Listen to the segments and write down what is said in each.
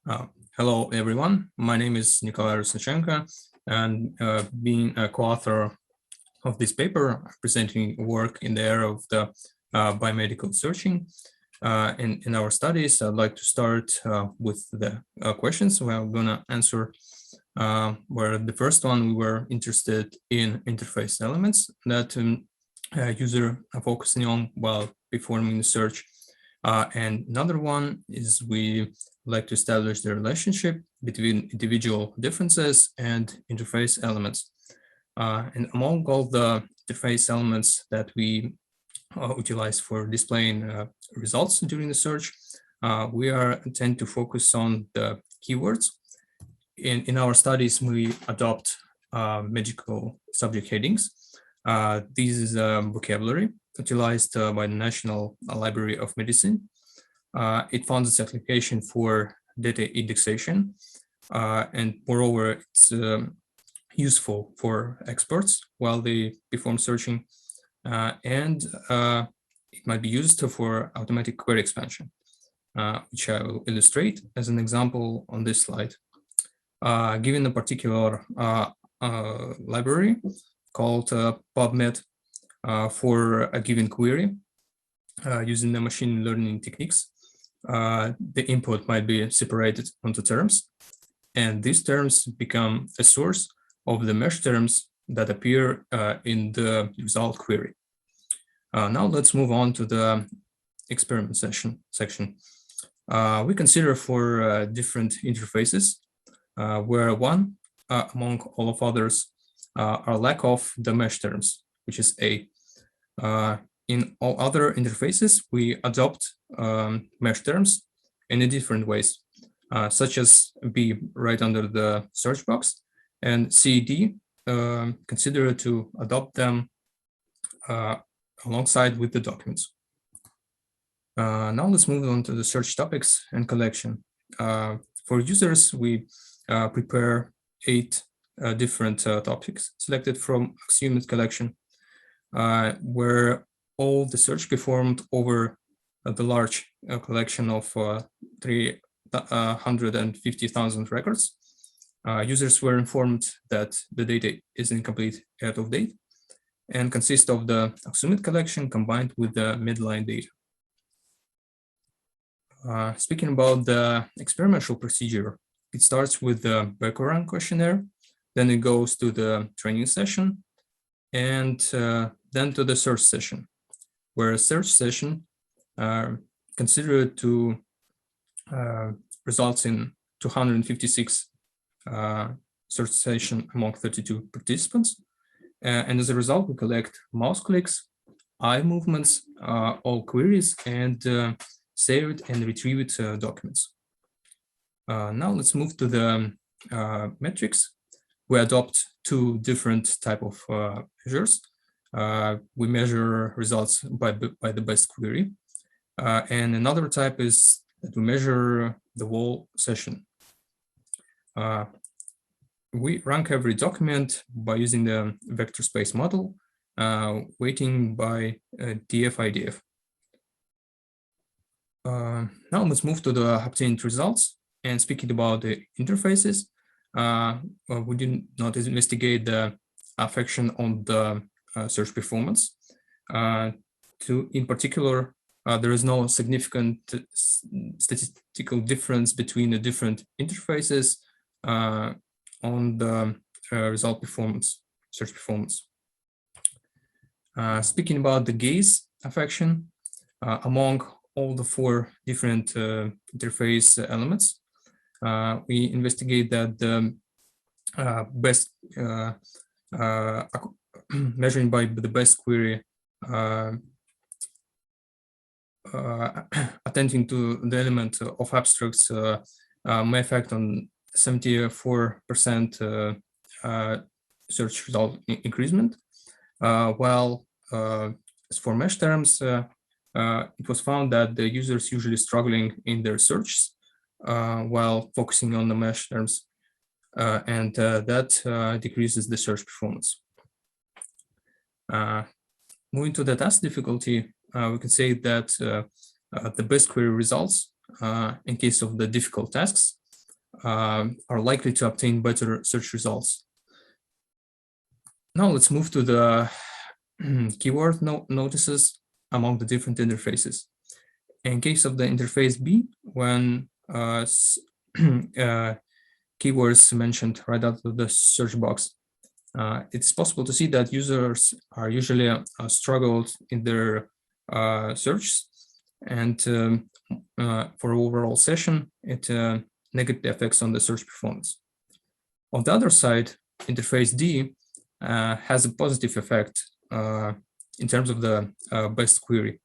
Hello, everyone. My name is Nicolay Rusnachenko, and being a co-author of this paper, presenting work in the area of the biomedical searching. In our studies, I'd like to start with the questions we're going to answer, where the first one, we were interested in interface elements that user are focusing on while performing the search. And another one is we like to establish the relationship between individual differences and interface elements. And among all the interface elements that we utilize for displaying results during the search, we tend to focus on the keywords. In our studies, we adopt medical subject headings. This is a vocabulary utilized by the National Library of Medicine. It found its application for data indexation, and moreover, it's useful for experts while they perform searching, and it might be used for automatic query expansion, which I will illustrate as an example on this slide. Given a particular library called PubMed for a given query, using the machine learning techniques, the input might be separated onto terms, and these terms become a source of the mesh terms that appear in the result query. Now let's move on to the experiment section. We consider for different interfaces where one among all of others are lack of the mesh terms, which is A. In all other interfaces, we adopt mesh terms in different ways, such as B right under the search box, and C, D, consider to adopt them alongside with the documents. Now let's move on to the search topics and collection. For users, we prepare 8 different topics selected from assumed collection, where all the search performed over the large collection of 350,000 records. Users were informed that the data is incomplete, out of date, and consists of the assumed collection combined with the midline data. Speaking about the experimental procedure, it starts with the background questionnaire, then it goes to the training session, and then to the search session, where a search session considered to results in 256 search session among 32 participants. And as a result, we collect mouse clicks, eye movements, all queries, and saved and retrieved documents. Now let's move to the metrics. We adopt 2 different type of measures. We measure results by the best query. And another type is that we measure the whole session. We rank every document by using the vector space model, weighting by DF-IDF. Now let's move to the obtained results. And speaking about the interfaces, we did not investigate the affection on the search performance. In particular, there is no significant statistical difference between the different interfaces on the result performance, search performance. Speaking about the gaze affection, among all the 4 different interface elements, we investigate that the best measuring by the best query attending to the element of abstracts may affect on 74% search result increasement, while as for mesh terms, it was found that the users usually struggling in their searches while focusing on the mesh terms, and that decreases the search performance. Moving to the task difficulty, we can say that the best query results in case of the difficult tasks are likely to obtain better search results. Now let's move to the keyword notices among the different interfaces. In case of the interface B, when keywords mentioned right out of the search box, it's possible to see that users are usually struggled in their search, and for overall session, it negatively affects on the search performance. On the other side, interface D has a positive effect in terms of the best query.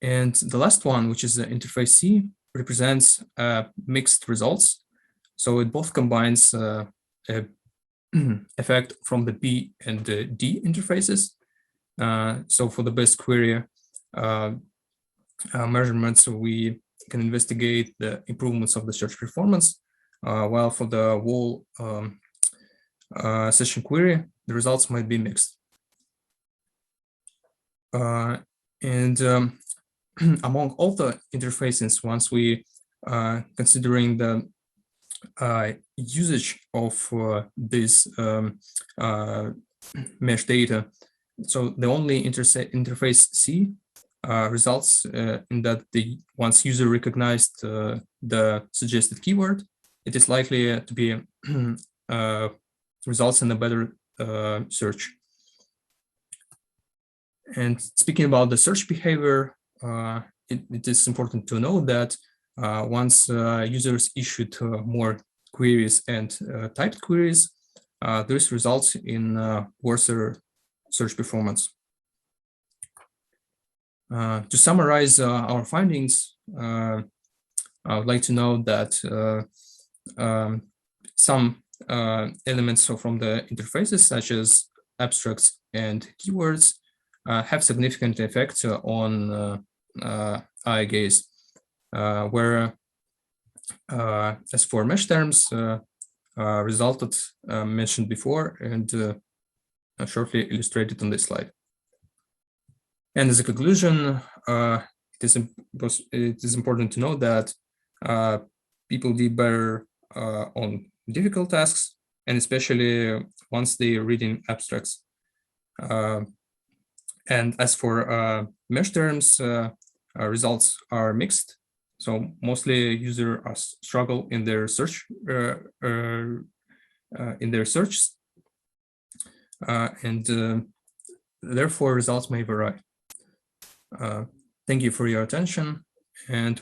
And the last one, which is the interface C, represents mixed results. So it both combines a effect from the B and the D interfaces. So for the best query measurements, we can investigate the improvements of the search performance, while for the whole session query, the results might be mixed. Among all the interfaces, once we considering the usage of this mesh data, so the only interface C results in that once user recognized the suggested keyword, it is likely to be results in a better search. And speaking about the search behavior, it is important to know that once users issued more queries and typed queries, this results in worse search performance. To summarize our findings, I would like to note that some elements from the interfaces, such as abstracts and keywords, have significant effects on eye gaze, where as for mesh terms, resulted mentioned before and shortly illustrated on this slide. And as a conclusion, it is important to know that people do better on difficult tasks, and especially once they are reading abstracts. And as for mesh terms, results are mixed. So mostly users struggle in their search, and therefore results may vary. Thank you for your attention, and